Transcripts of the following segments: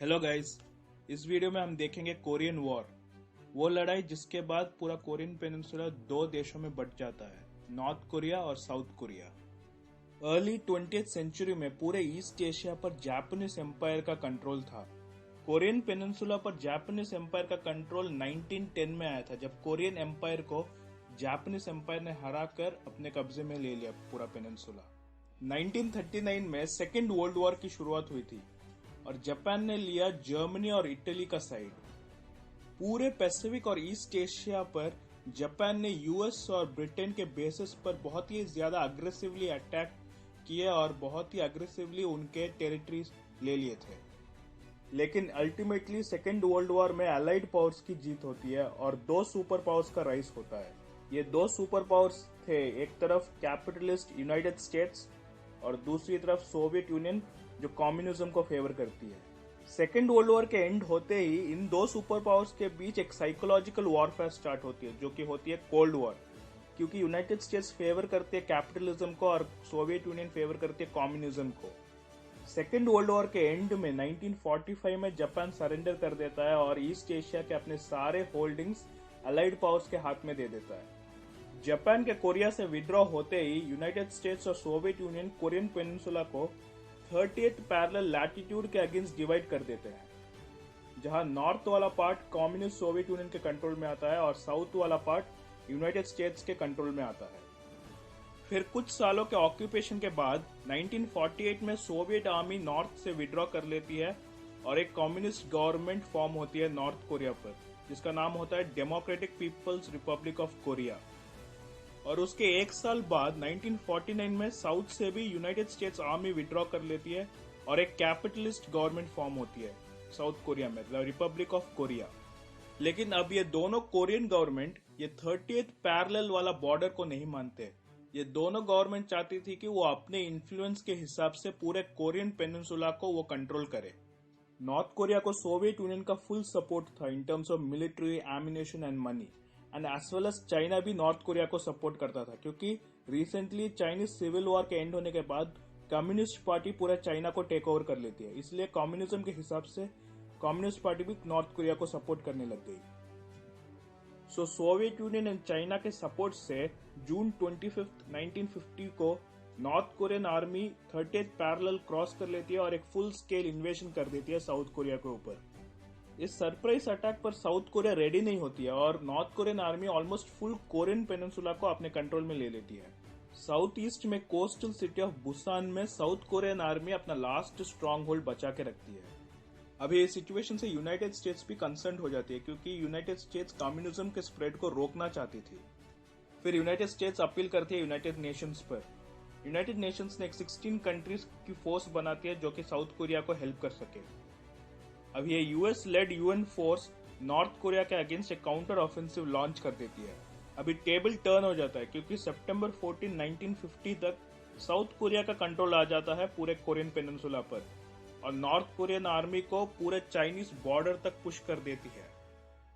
Hello guys, इस video में हम देखेंगे कोरियन वॉर। वो लड़ाई जिसके बाद पूरा कोरियन पेनिनसुला दो देशों में बंट जाता है, नॉर्थ कोरिया और South Korea. Early 20th century में पूरे ईस्ट एशिया पर जापानीज एम्पायर का कंट्रोल था। कोरियन पेनिनसुला पर जापानीज एम्पायर का कंट्रोल 1910 में आया था, जब कोरियन एम्पायर को जापानीज एम्पायर ने हराकर अपने कब्जे में ले लिया पूरा पेनिनसुला। 1939 में सेकेंड वर्ल्ड वॉर की शुरुआत हुई थी और जापान ने लिया जर्मनी और इटली का साइड। पूरे पैसिफिक और ईस्ट एशिया पर जापान ने यूएस और ब्रिटेन के बेसिस पर बहुत ही ज्यादा अग्रेसिवली अटैक किए और बहुत ही अग्रेसिवली उनके टेरिटरीज ले लिए थे। लेकिन अल्टीमेटली सेकेंड वर्ल्ड वॉर में अलाइड पावर्स की जीत होती है और दो सुपर पावर्स का राइज होता है। ये दो सुपर पावर्स थे, एक तरफ कैपिटलिस्ट यूनाइटेड स्टेट्स और दूसरी तरफ सोवियत यूनियन जो कम्युनिज्म को फेवर करती है। सेकेंड वर्ल्ड वॉर के एंड होते ही इन दो सुपर पावर्स के बीच एक साइकोलॉजिकल वॉरफेयर स्टार्ट होती है, जो कि होती है कोल्ड वॉर, क्योंकि यूनाइटेड स्टेट्स फेवर करते हैं कैपिटलिज्म को और सोवियत यूनियन फेवर करती है कम्युनिज्म को। सेकेंड वर्ल्ड वॉर के एंड में 1945 में जापान सरेंडर कर देता है और ईस्ट एशिया के अपने सारे होल्डिंग्स अलाइड पावर्स के हाथ में दे देता है। जापान के कोरिया से विड्रॉ होते ही यूनाइटेड स्टेट्स और सोवियत यूनियन कोरियन पेनिनसुला को 30th पैरेलल लैटिट्यूड के अगेंस्ट डिवाइड कर देते हैं, जहां नॉर्थ वाला पार्ट कम्युनिस्ट सोवियत यूनियन के कंट्रोल में आता है और साउथ वाला पार्ट यूनाइटेड स्टेट्स के कंट्रोल में आता है। फिर कुछ सालों के ऑक्यूपेशन के बाद 1948 में सोवियत आर्मी नॉर्थ से विड्रॉ कर लेती है और एक कम्युनिस्ट गवर्नमेंट फॉर्म होती है नॉर्थ कोरिया पर, जिसका नाम होता है Democratic People's Republic of Korea. और उसके एक साल बाद 1949 में साउथ से भी यूनाइटेड स्टेट्स आर्मी विड्रॉ कर लेती है और एक कैपिटलिस्ट गवर्नमेंट फॉर्म होती है साउथ कोरिया में, द रिपब्लिक ऑफ कोरिया। लेकिन अब ये दोनों कोरियन गवर्नमेंट ये 30th पैरेलल वाला बॉर्डर को नहीं मानते। ये दोनों गवर्नमेंट चाहती थी कि वो अपने इन्फ्लुएंस के हिसाब से पूरे कोरियन पेनिनसुला को वो कंट्रोल करे। नॉर्थ कोरिया को सोवियत यूनियन का फुल सपोर्ट था in terms of military, ammunition and money, and as well as China भी नॉर्थ कोरिया को सपोर्ट करता था, क्योंकि रिसेंटली चाइनीज सिविल वॉर के एंड होने के बाद कम्युनिस्ट पार्टी पूरा चाइना को टेक ओवर कर लेती है, इसलिए कम्युनिज्म के हिसाब से कम्युनिस्ट पार्टी भी नॉर्थ कोरिया को सपोर्ट करने लग गई। So Soviet union and China के सपोर्ट से जून 25, 1950 को north Korean army 30th parallel cross कर लेती है और एक फुल स्केल इन्वेजन कर देती है साउथ कोरिया के ऊपर। इस सरप्राइज अटैक पर साउथ कोरिया रेडी नहीं होती है और north Korean army almost full Korean peninsula को अपने कंट्रोल में ले लेती है। साउथ ईस्ट में कोस्टल सिटी ऑफ बुसान में साउथ कोरियन आर्मी अपना लास्ट स्ट्रॉन्ग होल्ड बचा के रखती है। अभी इस सिचुएशन से यूनाइटेड स्टेट्स भी कंसर्न हो जाती है, क्योंकि यूनाइटेड स्टेट्स कम्युनिज्म के स्प्रेड को रोकना चाहती थी। फिर यूनाइटेड स्टेट्स अपील करती है यूनाइटेड नेशंस पर। यूनाइटेड नेशंस ने एक 16 कंट्रीज की फोर्स बनाती है जो कि साउथ कोरिया को हेल्प कर सके। अब ये US led UN force north Korea के अगेंस्ट एक काउंटर ऑफेंसिव लॉन्च कर देती है। अभी टेबल टर्न हो जाता है, क्योंकि सितंबर 14, 1950 तक साउथ कोरिया का कंट्रोल आ जाता है पूरे कोरियन पेनिनसुला पर और नॉर्थ कोरियन आर्मी को पूरे चाइनीज बॉर्डर तक पुश कर देती है।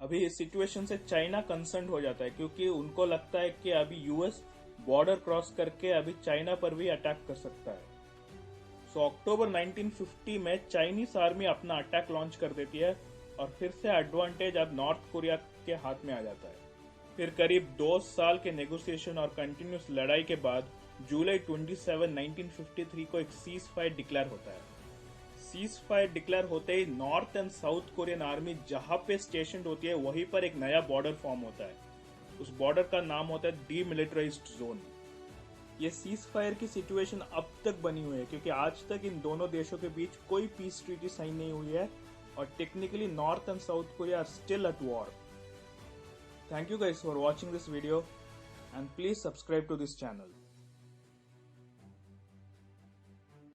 अभी इस सिचुएशन से चाइना कंसर्न हो जाता है, क्योंकि उनको लगता है कि अभी यूएस बॉर्डर क्रॉस करके अभी चाइना पर भी अटैक कर सकता है। सो अक्टूबर 1950 में चाइनीज आर्मी अपना अटैक लॉन्च कर देती है और फिर से एडवांटेज अब नॉर्थ कोरिया के हाथ में आ जाता है। फिर करीब 2 साल के नेगोशिएशन और कंटिन्यूस लड़ाई के बाद जुलाई 27, 1953 को एक सीज फायर डिक्लेयर होता है। सीज फायर डिक्लेयर होते ही north and south Korean army जहां पे स्टेशन होती है वहीं पर एक नया बॉर्डर फॉर्म होता है। उस बॉर्डर का नाम होता है डीमिलिटराइज्ड जोन। ये सीज फायर की सिचुएशन अब तक बनी हुई है, क्योंकि आज तक इन दोनों देशों के बीच कोई पीस ट्रीटी साइन नहीं हुई है और technically North and South Korea are still at war. Thank you guys for watching this video and please subscribe to this channel.